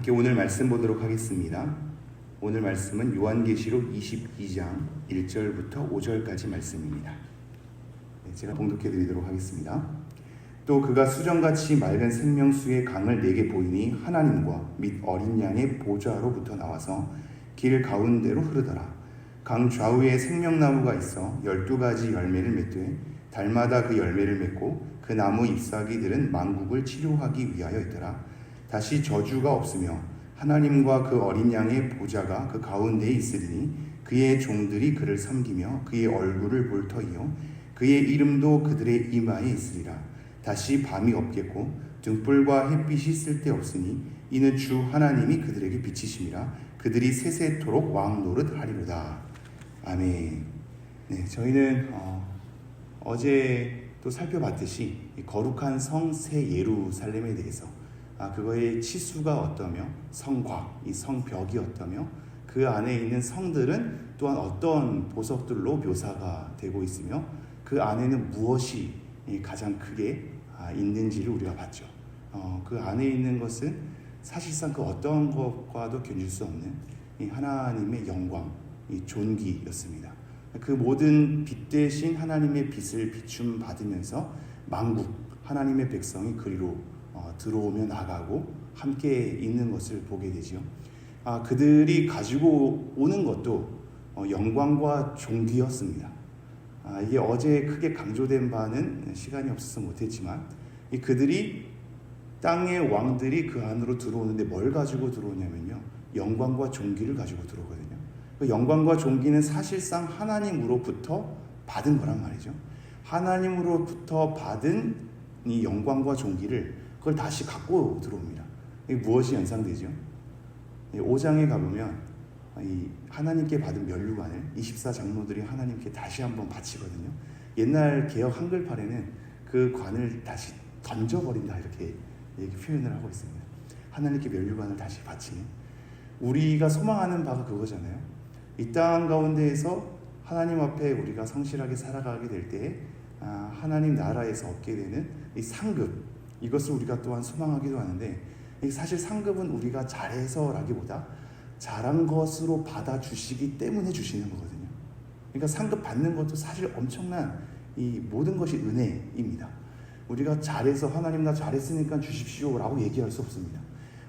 함께 오늘 말씀 보도록 하겠습니다. 오늘 말씀은 요한계시록 22장 1절부터 5절까지 말씀입니다. 제가 봉독해 드리도록 하겠습니다. 또 그가 수정같이 맑은 생명수의 강을 내게 보이니 하나님과 및 어린 양의 보좌로부터 나와서 길 가운데로 흐르더라. 강 좌우에 생명나무가 있어 12가지 열매를 맺되 달마다 그 열매를 맺고 그 나무 잎사귀들은 만국을 치료하기 위하여 있더라. 다시 저주가 없으며 하나님과 그 어린 양의 보좌가 그 가운데에 있으리니 그의 종들이 그를 섬기며 그의 얼굴을 볼 터이요 그의 이름도 그들의 이마에 있으리라. 다시 밤이 없겠고 등불과 햇빛이 쓸데없으니 이는 주 하나님이 그들에게 비치심이라. 그들이 세세토록 왕 노릇하리로다. 아멘. 네, 저희는 어제 또 살펴봤듯이 거룩한 성 새 예루살렘에 대해서 그거의 치수가 어떠며 성곽, 이 성벽이 어떠며 그 안에 있는 성들은 또한 어떤 보석들로 묘사가 되고 있으며 그 안에는 무엇이 가장 크게 있는지를 우리가 봤죠. 그 안에 있는 것은 사실상 그 어떤 것과도 견줄 수 없는 이 하나님의 영광, 이 존귀였습니다. 그 모든 빛 대신 하나님의 빛을 비춤 받으면서 만국, 하나님의 백성이 그리로 들어오며 나가고 함께 있는 것을 보게 되지요. 그들이 가지고 오는 것도 영광과 존귀였습니다. 이게 어제 크게 강조된 바는 시간이 없어서 못했지만 그들이 땅의 왕들이 그 안으로 들어오는데 뭘 가지고 들어오냐면요, 영광과 존귀를 가지고 들어오거든요. 그 영광과 존귀는 사실상 하나님으로부터 받은 거란 말이죠. 하나님으로부터 받은 이 영광과 존귀를 그걸 다시 갖고 들어옵니다. 이게 무엇이 연상되죠? 5장에 가보면 이 하나님께 받은 면류관을 24장로들이 하나님께 다시 한번 바치거든요. 옛날 개역 한글판에는 그 관을 다시 던져버린다 이렇게 표현을 하고 있습니다. 하나님께 면류관을 다시 바치는, 우리가 소망하는 바가 그거잖아요. 이 땅 가운데에서 하나님 앞에 우리가 성실하게 살아가게 될 때에 하나님 나라에서 얻게 되는 이 상급, 이것을 우리가 또한 소망하기도 하는데 사실 상급은 우리가 잘해서라기보다 잘한 것으로 받아주시기 때문에 주시는 거거든요. 그러니까 상급 받는 것도 사실 엄청난 이 모든 것이 은혜입니다. 우리가 잘해서 하나님 나 잘했으니까 주십시오 라고 얘기할 수 없습니다.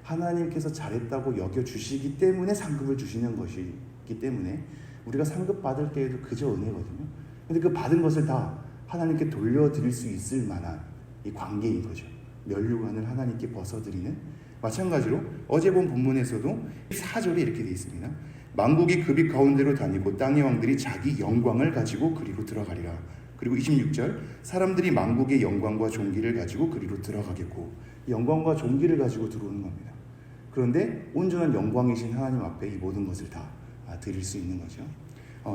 하나님께서 잘했다고 여겨주시기 때문에 상급을 주시는 것이기 때문에 우리가 상급 받을 때에도 그저 은혜거든요. 근데 그 받은 것을 다 하나님께 돌려드릴 수 있을 만한 이 관계인 거죠. 면류관을 하나님께 벗어드리는, 마찬가지로 어제 본 본문에서도 4절에 이렇게 되어 있습니다. 만국이 그 빛 가운데로 다니고 땅의 왕들이 자기 영광을 가지고 그리로 들어가리라. 그리고 26절, 사람들이 만국의 영광과 존귀를 가지고 그리로 들어가겠고, 영광과 존귀를 가지고 들어오는 겁니다. 그런데 온전한 영광이신 하나님 앞에 이 모든 것을 다 드릴 수 있는 거죠.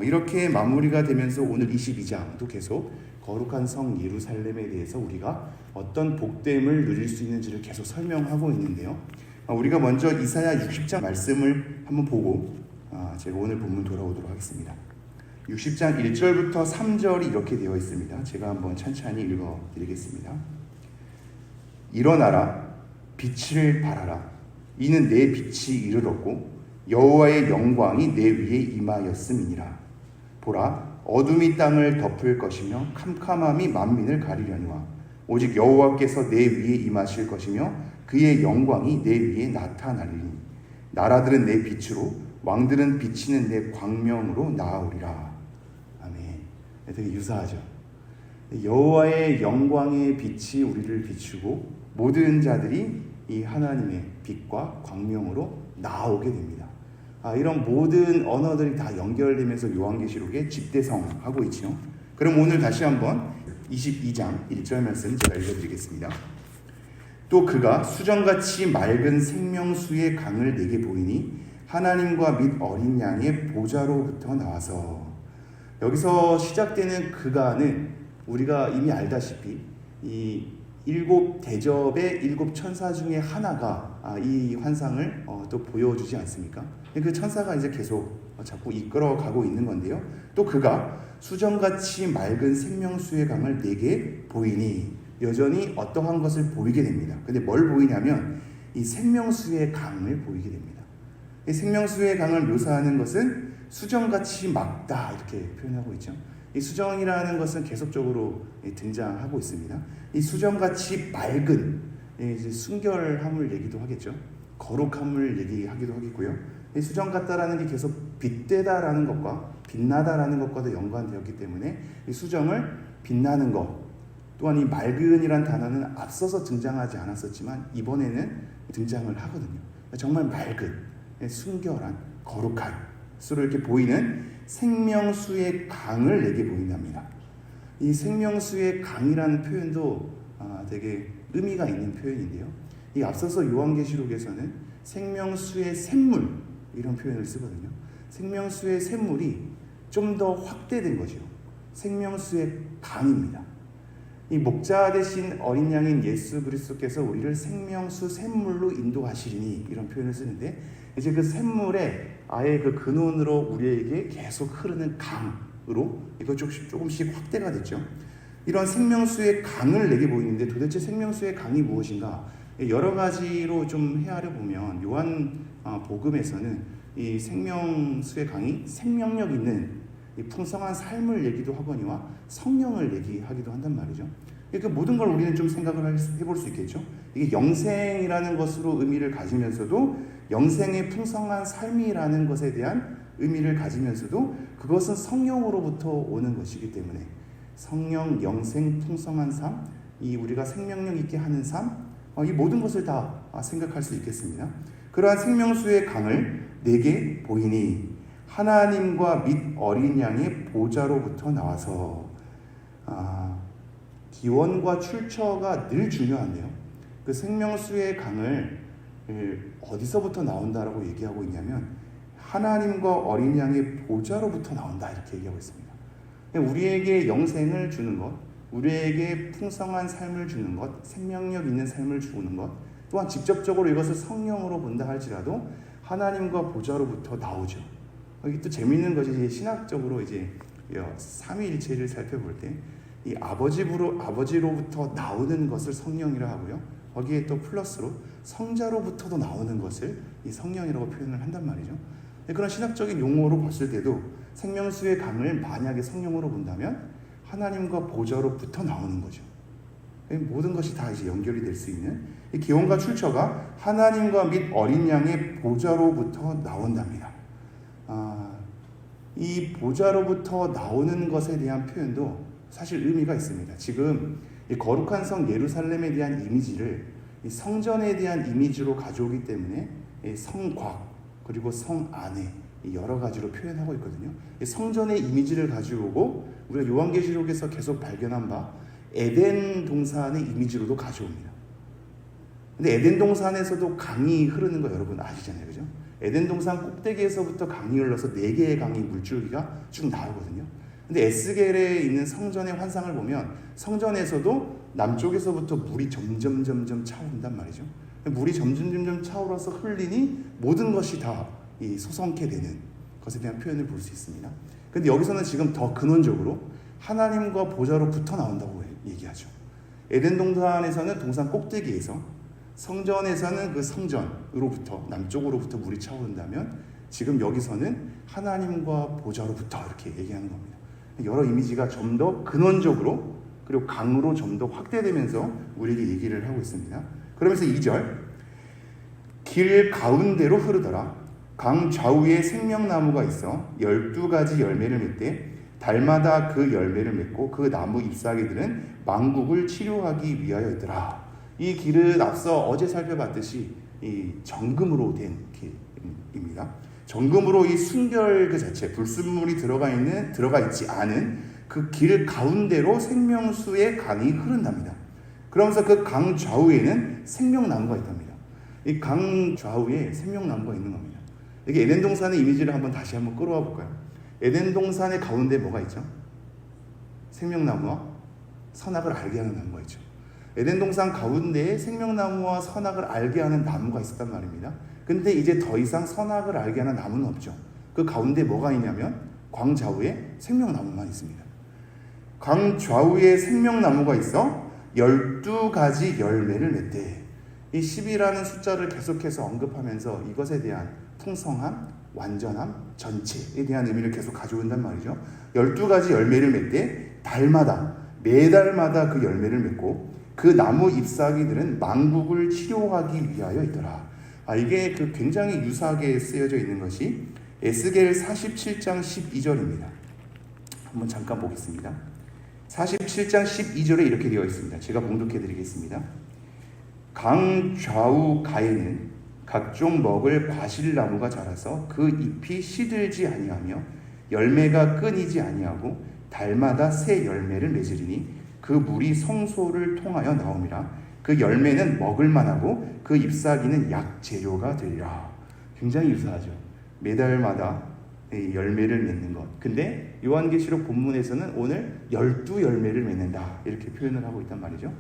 이렇게 마무리가 되면서 오늘 22장도 계속 거룩한 성 예루살렘에 대해서 우리가 어떤 복됨을 누릴 수 있는지를 계속 설명하고 있는데요. 우리가 먼저 이사야 60장 말씀을 한번 보고 제가 오늘 본문 돌아오도록 하겠습니다. 60장 1절부터 3절이 이렇게 되어 있습니다. 제가 한번 천천히 읽어드리겠습니다. 일어나라, 빛을 발하라. 이는 내 빛이 이르렀고 여호와의 영광이 내 위에 임하였음이니라. 보라, 어둠이 땅을 덮을 것이며 캄캄함이 만민을 가리려니와 오직 여호와께서 내 위에 임하실 것이며 그의 영광이 내 위에 나타나리니 나라들은 내 빛으로 왕들은 비치는 내 광명으로 나아오리라. 아멘. 되게 유사하죠. 여호와의 영광의 빛이 우리를 비추고 모든 자들이 이 하나님의 빛과 광명으로 나아오게 됩니다. 이런 모든 언어들이 다 연결되면서 요한계시록에 집대성하고 있죠. 그럼 오늘 다시 한번 22장 1절 말씀 제가 읽어드리겠습니다. 또 그가 수정같이 맑은 생명수의 강을 내게 보이니 하나님과 및 어린 양의 보좌로부터 나와서, 여기서 시작되는 그가는 우리가 이미 알다시피 이 7 대접의 7 천사 중에 하나가 이 환상을 또 보여주지 않습니까? 그 천사가 이제 계속 자꾸 이끌어가고 있는 건데요. 또 그가 수정같이 맑은 생명수의 강을 내게 보이니, 여전히 어떠한 것을 보이게 됩니다. 근데 뭘 보이냐면 이 생명수의 강을 보이게 됩니다. 이 생명수의 강을 묘사하는 것은 수정같이 맑다 이렇게 표현하고 있죠. 이 수정이라는 것은 계속적으로 등장하고 있습니다. 이 수정같이 맑은 이제 순결함을 얘기도 하겠죠. 거룩함을 얘기하기도 하겠고요. 이 수정 같다라는 게 계속 빛되다라는 것과 빛나다라는 것과도 연관되었기 때문에 이 수정을 빛나는 것 또한 이 맑은이란 단어는 앞서서 등장하지 않았었지만 이번에는 등장을 하거든요. 정말 맑은, 순결한, 거룩한 수로 이렇게 보이는 생명수의 강을 내게 보인답니다. 이 생명수의 강이라는 표현도 되게 의미가 있는 표현인데요. 이 앞서서 요한계시록에서는 생명수의 샘물 이런 표현을 쓰거든요. 생명수의 샘물이 좀 더 확대된 거죠. 생명수의 강입니다. 이 목자 되신 어린 양인 예수 그리스도께서 우리를 생명수 샘물로 인도하시리니 이런 표현을 쓰는데 이제 그 샘물에 아예 그 근원으로 우리에게 계속 흐르는 강으로 이거 조금씩 확대가 됐죠. 이런 생명수의 강을 내게 보이는데 도대체 생명수의 강이 무엇인가? 여러 가지로 좀 헤아려 보면 요한 복음에서는 이 생명수의 강이 생명력 있는 이 풍성한 삶을 얘기도 하거니와 성령을 얘기하기도 한단 말이죠. 그 모든 걸 우리는 좀 생각을 해볼 수 있겠죠. 이게 영생이라는 것으로 의미를 가지면서도 영생의 풍성한 삶이라는 것에 대한 의미를 가지면서도 그것은 성령으로부터 오는 것이기 때문에 성령, 영생, 풍성한 삶, 이 우리가 생명력 있게 하는 삶, 이 모든 것을 다 생각할 수 있겠습니다. 그러한 생명수의 강을 내게 보이니 하나님과 및 어린 양의 보좌로부터 나와서 기원과 출처가 늘 중요한데요. 그 생명수의 강을 어디서부터 나온다라고 얘기하고 있냐면 하나님과 어린 양의 보좌로부터 나온다 이렇게 얘기하고 있습니다. 우리에게 영생을 주는 것, 우리에게 풍성한 삶을 주는 것, 생명력 있는 삶을 주는 것, 또한 직접적으로 이것을 성령으로 본다 할지라도 하나님과 보좌로부터 나오죠. 여기 또 재밌는 것이 신학적으로 이제 삼위일체를 살펴볼 때 이 아버지로부터 나오는 것을 성령이라 하고요. 거기에 또 플러스로 성자로부터도 나오는 것을 이 성령이라고 표현을 한단 말이죠. 그런 신학적인 용어로 봤을 때도 생명수의 강을 만약에 성령으로 본다면 하나님과 보좌로부터 나오는 거죠. 모든 것이 다 이제 연결이 될 수 있는 이 기원과 출처가 하나님과 및 어린 양의 보좌로부터 나온답니다. 이 보좌로부터 나오는 것에 대한 표현도 사실 의미가 있습니다. 지금 이 거룩한 성 예루살렘에 대한 이미지를 이 성전에 대한 이미지로 가져오기 때문에 이 성곽 그리고 성 안에 여러 가지로 표현하고 있거든요. 이 성전의 이미지를 가져오고 우리가 요한계시록에서 계속 발견한 바 에덴 동산의 이미지로도 가져옵니다. 근데 에덴 동산에서도 강이 흐르는 거 여러분 아시잖아요, 그죠? 에덴 동산 꼭대기에서부터 강이 흘러서 4개의 강이 물줄기가 쭉 나오거든요. 근데 에스겔에 있는 성전의 환상을 보면 성전에서도 남쪽에서부터 물이 점점 차오른단 말이죠. 물이 점점 차오르서 흘리니 모든 것이 다 이 소성케 되는 것에 대한 표현을 볼 수 있습니다. 근데 여기서는 지금 더 근원적으로 하나님과 보좌로부터 나온다고 얘기하죠. 에덴 동산에서는 동산 꼭대기에서, 성전에서는 그 성전으로부터 남쪽으로부터 물이 차오른다면 지금 여기서는 하나님과 보좌로부터 이렇게 얘기하는 겁니다. 여러 이미지가 좀 더 근원적으로 그리고 강으로 좀 더 확대되면서 우리에게 얘기를 하고 있습니다. 그러면서 2절 길 가운데로 흐르더라. 강 좌우에 생명나무가 있어 12가지 열매를 맺되 달마다 그 열매를 맺고 그 나무 잎사귀들은 만국을 치료하기 위하여더라. 이 길은 앞서 어제 살펴봤듯이 이 정금으로 된 길입니다. 정금으로 이 순결 그 자체, 불순물이 들어가 있지 않은 그 길 가운데로 생명수의 강이 흐른답니다. 그러면서 그 강 좌우에는 생명나무가 있답니다. 이 강 좌우에 생명나무가 있는 겁니다. 이게 에덴 동산의 이미지를 다시 한번 끌어와 볼까요? 에덴 동산의 가운데 뭐가 있죠? 생명나무와 선악을 알게 하는 나무가 있죠. 에덴 동산 가운데에 생명나무와 선악을 알게 하는 나무가 있었단 말입니다. 근데 이제 더 이상 선악을 알게 하는 나무는 없죠. 그 가운데 뭐가 있냐면 광 좌우에 생명나무만 있습니다. 광 좌우에 생명나무가 있어 12가지 열매를 맺대. 이 10이라는 숫자를 계속해서 언급하면서 이것에 대한 풍성함, 완전함, 전체에 대한 의미를 계속 가져온단 말이죠. 12가지 열매를 맺되 달마다, 매달마다 그 열매를 맺고 그 나무 잎사귀들은 망국을 치료하기 위하여 있더라. 이게 그 굉장히 유사하게 쓰여져 있는 것이 에스겔 47장 12절입니다. 한번 잠깐 보겠습니다. 47장 12절에 이렇게 되어 있습니다. 제가 봉독해 드리겠습니다. 강 좌우 가에는 각종 먹을 과실나무가 자라서 그 잎이 시들지 아니하며 열매가 끊이지 아니하고 달마다 새 열매를 맺으리니 그 물이 성소를 통하여 나옴이라. 그 열매는 먹을 만하고 그 잎사귀는 약재료가 되리라. 굉장히 유사하죠. 매달마다 열매를 맺는 것. 근데 요한계시록 본문에서는 오늘 12열매를 맺는다 이렇게 표현을 하고 있단 말이죠.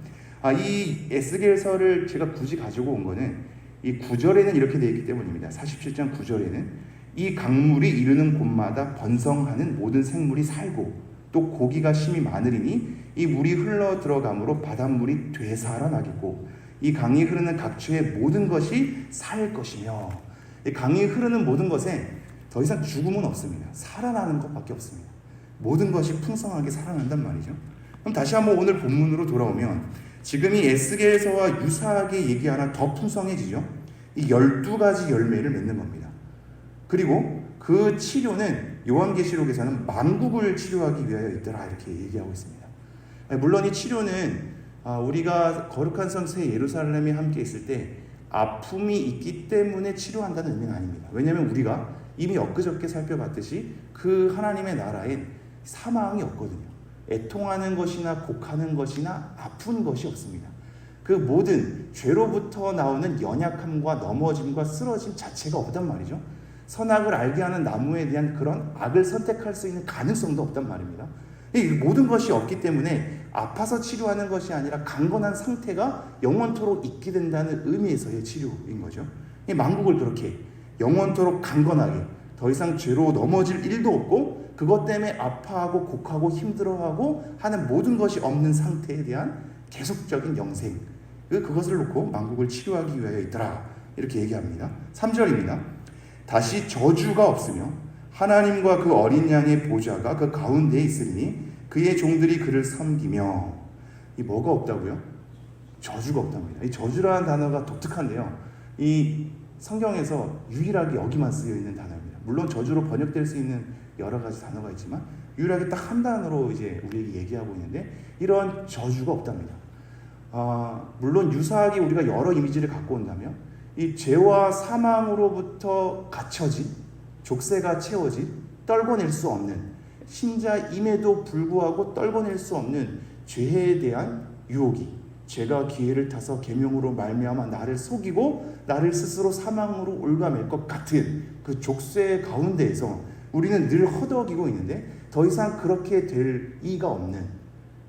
이 에스겔서를 제가 굳이 가지고 온 거는 이 9절에는 이렇게 되어 있기 때문입니다. 47장 9절에는 이 강물이 이르는 곳마다 번성하는 모든 생물이 살고 또 고기가 심히 많으리니 이 물이 흘러 들어가므로 바닷물이 되살아나겠고 이 강이 흐르는 각처의 모든 것이 살 것이며, 이 강이 흐르는 모든 것에 더 이상 죽음은 없습니다. 살아나는 것밖에 없습니다. 모든 것이 풍성하게 살아난단 말이죠. 그럼 다시 한번 오늘 본문으로 돌아오면 지금 이 에스겔서와 유사하게 얘기하나 더 풍성해지죠. 이 12가지 열매를 맺는 겁니다. 그리고 그 치료는 요한계시록에서는 만국을 치료하기 위하여 있더라 이렇게 얘기하고 있습니다. 물론 이 치료는 우리가 거룩한 성 새 예루살렘에 함께 있을 때 아픔이 있기 때문에 치료한다는 의미는 아닙니다. 왜냐하면 우리가 이미 엊그저께 살펴봤듯이 그 하나님의 나라엔 사망이 없거든요. 애통하는 것이나 곡하는 것이나 아픈 것이 없습니다. 그 모든 죄로부터 나오는 연약함과 넘어짐과 쓰러짐 자체가 없단 말이죠. 선악을 알게 하는 나무에 대한 그런 악을 선택할 수 있는 가능성도 없단 말입니다. 이 모든 것이 없기 때문에 아파서 치료하는 것이 아니라 강건한 상태가 영원토록 있게 된다는 의미에서의 치료인 거죠. 이 만국을 그렇게 영원토록 강건하게 더 이상 죄로 넘어질 일도 없고 그것 때문에 아파하고 곡하고 힘들어하고 하는 모든 것이 없는 상태에 대한 계속적인 영생, 그것을 놓고 만국을 치료하기 위하여 있더라 이렇게 얘기합니다. 3절입니다. 다시 저주가 없으며 하나님과 그 어린 양의 보좌가 그 가운데에 있으니 그의 종들이 그를 섬기며. 이 뭐가 없다고요? 저주가 없답니다. 이 저주라는 단어가 독특한데요. 이 성경에서 유일하게 여기만 쓰여 있는 단어입니다. 물론 저주로 번역될 수 있는 여러 가지 단어가 있지만 유일하게 딱 한 단어로 이제 우리에게 얘기하고 있는데 이런 저주가 없답니다. 물론 유사하게 우리가 여러 이미지를 갖고 온다면 이 죄와 사망으로부터 갇혀진, 족쇄가 채워진, 떨궈낼 수 없는, 신자임에도 불구하고 떨궈낼 수 없는 죄에 대한 유혹이, 죄가 기회를 타서 계명으로 말미암아 나를 속이고 나를 스스로 사망으로 올가맬 것 같은 그 족쇄 가운데에서 우리는 늘 허덕이고 있는데 더 이상 그렇게 될 이가 없는,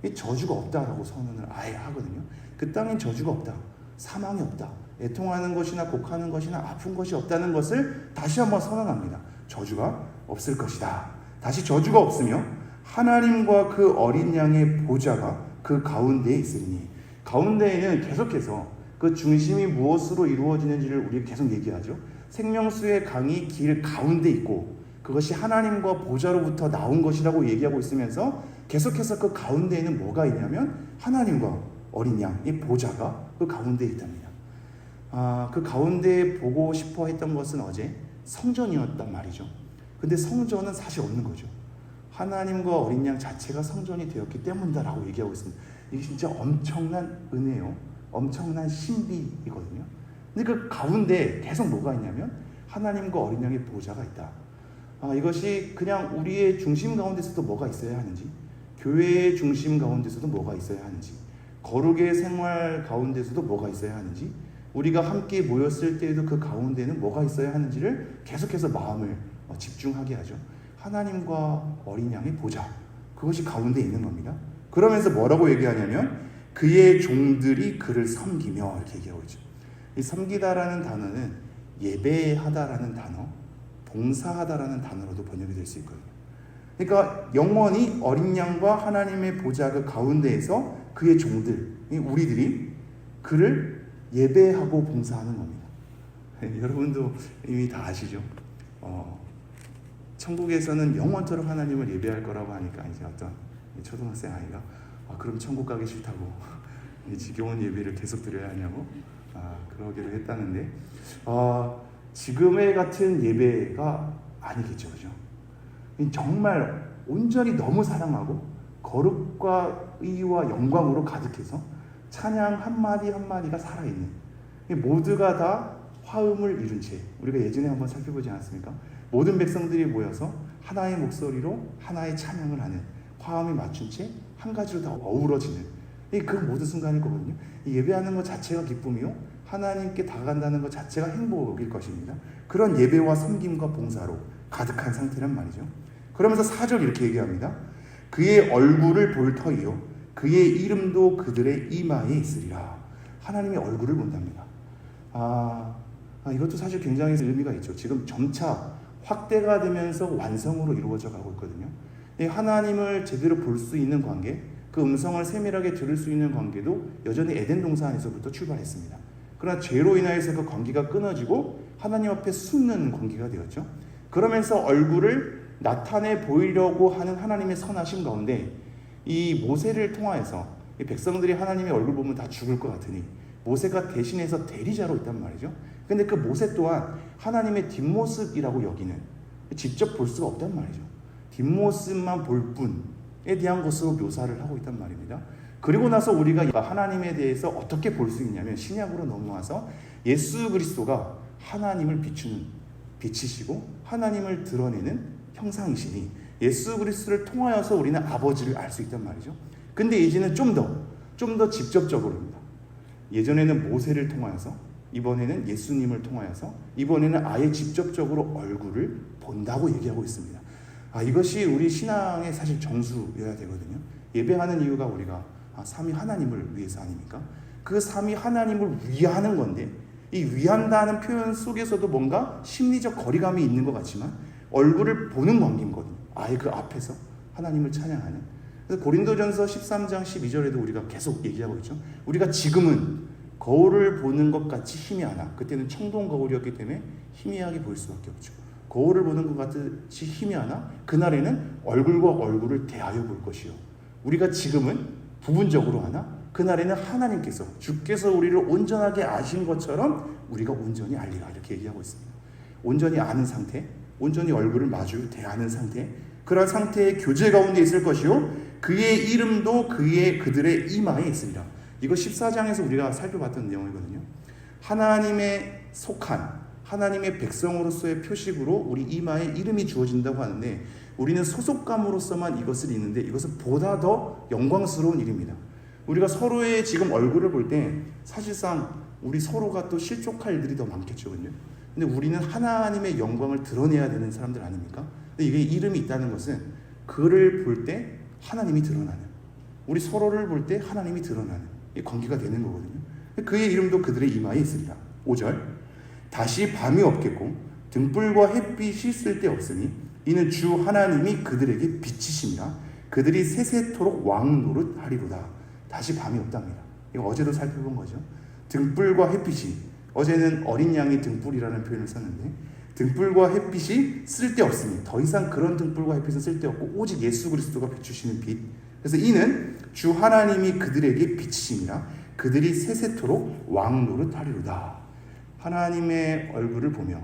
이 저주가 없다라고 선언을 아예 하거든요. 그 땅엔 저주가 없다, 사망이 없다, 애통하는 것이나 곡하는 것이나 아픈 것이 없다는 것을 다시 한번 선언합니다. 저주가 없을 것이다. 다시 저주가 없으며 하나님과 그 어린 양의 보좌가 그 가운데에 있으니, 가운데에는 계속해서 그 중심이 무엇으로 이루어지는지를 우리 계속 얘기하죠. 생명수의 강이 길 가운데 있고 그것이 하나님과 보좌로부터 나온 것이라고 얘기하고 있으면서 계속해서 그 가운데에는 뭐가 있냐면 하나님과 어린 양, 이 보좌가 그 가운데에 있답니다. 그 가운데에 보고 싶어 했던 것은 어제 성전이었단 말이죠. 근데 성전은 사실 없는 거죠. 하나님과 어린 양 자체가 성전이 되었기 때문이다라고 얘기하고 있습니다. 이게 진짜 엄청난 은혜요, 엄청난 신비이거든요. 근데 그 가운데 계속 뭐가 있냐면 하나님과 어린 양의 보좌가 있다. 이것이 그냥 우리의 중심 가운데서도 뭐가 있어야 하는지, 교회의 중심 가운데서도 뭐가 있어야 하는지, 거룩의 생활 가운데서도 뭐가 있어야 하는지, 우리가 함께 모였을 때에도 그 가운데는 뭐가 있어야 하는지를 계속해서 마음을 집중하게 하죠. 하나님과 어린 양의 보좌, 그것이 가운데 있는 겁니다. 그러면서 뭐라고 얘기하냐면 그의 종들이 그를 섬기며 이렇게 얘기하고 있죠. 이 섬기다라는 단어는 예배하다라는 단어, 봉사하다라는 단어로도 번역이 될 수 있거든요. 그러니까 영원히 어린 양과 하나님의 보좌 그 가운데에서 그의 종들, 우리들이 그를 예배하고 봉사하는 겁니다. 여러분도 이미 다 아시죠? 천국에서는 영원토록 하나님을 예배할 거라고 하니까 이제 어떤 초등학생 아이가 그럼 천국 가기 싫다고 지겨운 예배를 계속 드려야 하냐고 그러기로 했다는데 지금의 같은 예배가 아니겠죠, 그죠? 정말 온전히 너무 사랑하고 거룩과 의와 영광으로 가득해서 찬양 한마디 한마디가 살아있는, 모두가 다 화음을 이룬 채, 우리가 예전에 한번 살펴보지 않았습니까? 모든 백성들이 모여서 하나의 목소리로 하나의 찬양을 하는, 화음이 맞춘 채 한 가지로 다 어우러지는 그 모든 순간일 거거든요. 예배하는 것 자체가 기쁨이요, 하나님께 다가간다는 것 자체가 행복일 것입니다. 그런 예배와 섬김과 봉사로 가득한 상태란 말이죠. 그러면서 4절 이렇게 얘기합니다. 그의 얼굴을 볼 터이요 그의 이름도 그들의 이마에 있으리라. 하나님의 얼굴을 본답니다. 이것도 사실 굉장히 의미가 있죠. 지금 점차 확대가 되면서 완성으로 이루어져 가고 있거든요. 하나님을 제대로 볼 수 있는 관계, 그 음성을 세밀하게 들을 수 있는 관계도 여전히 에덴 동산 안에서부터 출발했습니다. 그러나 죄로 인하여서 그 관계가 끊어지고 하나님 앞에 숨는 관계가 되었죠. 그러면서 얼굴을 나타내 보이려고 하는 하나님의 선하심 가운데 이 모세를 통하여서 이 백성들이 하나님의 얼굴 보면 다 죽을 것 같으니 모세가 대신해서 대리자로 있단 말이죠. 근데 그 모세 또한 하나님의 뒷모습이라고 여기는, 직접 볼 수가 없단 말이죠. 뒷모습만 볼 뿐에 대한 것으로 묘사를 하고 있단 말입니다. 그리고 나서 우리가 하나님에 대해서 어떻게 볼 수 있냐면 신약으로 넘어와서 예수 그리스도가 하나님을 비추는 빛이시고 하나님을 드러내는 형상이시니 예수 그리스도를 통하여서 우리는 아버지를 알 수 있단 말이죠. 근데 이제는 좀 더 직접적으로입니다. 예전에는 모세를 통하여서, 이번에는 예수님을 통하여서, 이번에는 아예 직접적으로 얼굴을 본다고 얘기하고 있습니다. 이것이 우리 신앙의 사실 정수여야 되거든요. 예배하는 이유가 우리가 삼위 하나님을 위해서 아닙니까? 그 삼위 하나님을 위하는 건데, 이 위한다는 표현 속에서도 뭔가 심리적 거리감이 있는 것 같지만 얼굴을 보는 관계거든요. 아예 그 앞에서 하나님을 찬양하는. 그래서 고린도전서 13장 12절에도 우리가 계속 얘기하고 있죠. 우리가 지금은 거울을 보는 것 같이 희미하나, 그때는 청동 거울이었기 때문에 희미하게 보일 수밖에 없죠. 거울을 보는 것 같이 희미하나 그날에는 얼굴과 얼굴을 대하여 볼 것이요. 우리가 지금은 부분적으로 하나 그날에는 하나님께서, 주께서 우리를 온전하게 아신 것처럼 우리가 온전히 알리라, 이렇게 얘기하고 있습니다. 온전히 아는 상태, 온전히 얼굴을 마주 대하는 상태, 그런 상태의 교제 가운데 있을 것이요 그의 이름도 그들의 이마에 있으리라. 이거 14장에서 우리가 살펴봤던 내용이거든요. 하나님의 속한, 하나님의 백성으로서의 표식으로 우리 이마에 이름이 주어진다고 하는데, 우리는 소속감으로서만 이것을 읽는데 이것은 보다 더 영광스러운 일입니다. 우리가 서로의 지금 얼굴을 볼 때 사실상 우리 서로가 또 실족할 일들이 더 많겠죠. 근데 우리는 하나님의 영광을 드러내야 되는 사람들 아닙니까? 근데 이게 이름이 있다는 것은 그를 볼 때 하나님이 드러나는, 우리 서로를 볼 때 하나님이 드러나는 이 관계가 되는 거거든요. 그의 이름도 그들의 이마에 있습니다. 5절 다시 밤이 없겠고 등불과 햇빛이 쓸데없으니 이는 주 하나님이 그들에게 빛이시니라. 그들이 세세토록 왕노릇하리로다. 다시 밤이 없답니다. 이거 어제도 살펴본 거죠. 등불과 햇빛이, 어제는 어린 양이 등불이라는 표현을 썼는데 등불과 햇빛이 쓸데없으니, 더 이상 그런 등불과 햇빛은 쓸데없고 오직 예수 그리스도가 비추시는 빛. 그래서 이는 주 하나님이 그들에게 빛이시니라. 그들이 세세토록 왕노릇하리로다. 하나님의 얼굴을 보며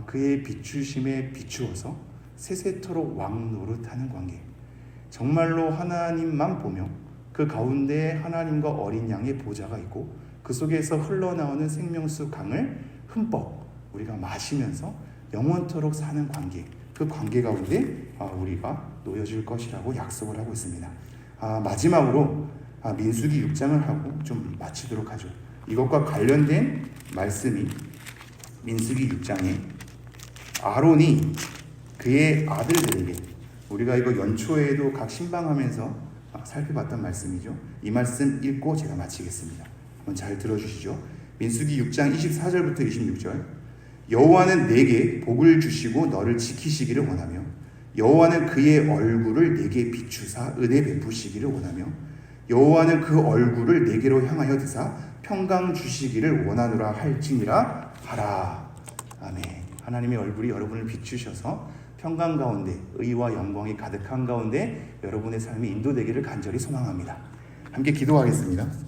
그의 비추심에 비추어서 세세토록 왕노릇하는 관계, 정말로 하나님만 보며 그 가운데 하나님과 어린 양의 보좌가 있고 그 속에서 흘러나오는 생명수 강을 흠뻑 우리가 마시면서 영원토록 사는 관계, 그 관계 가운데 우리가 놓여질 것이라고 약속을 하고 있습니다. 마지막으로 민수기 6장을 하고 좀 마치도록 하죠. 이것과 관련된 말씀이 민수기 6장에 아론이 그의 아들들에게, 우리가 이거 연초에도 각 신방하면서 살펴봤던 말씀이죠. 이 말씀 읽고 제가 마치겠습니다. 한번 잘 들어주시죠. 민수기 6장 24절부터 26절. 여호와는 내게 복을 주시고 너를 지키시기를 원하며 여호와는 그의 얼굴을 내게 비추사 은혜 베푸시기를 원하며 여호와는 그 얼굴을 내게로 향하여 드사 평강 주시기를 원하노라 할지니라 하라. 아멘. 하나님의 얼굴이 여러분을 비추셔서 평강 가운데 의와 영광이 가득한 가운데 여러분의 삶이 인도되기를 간절히 소망합니다. 함께 기도하겠습니다.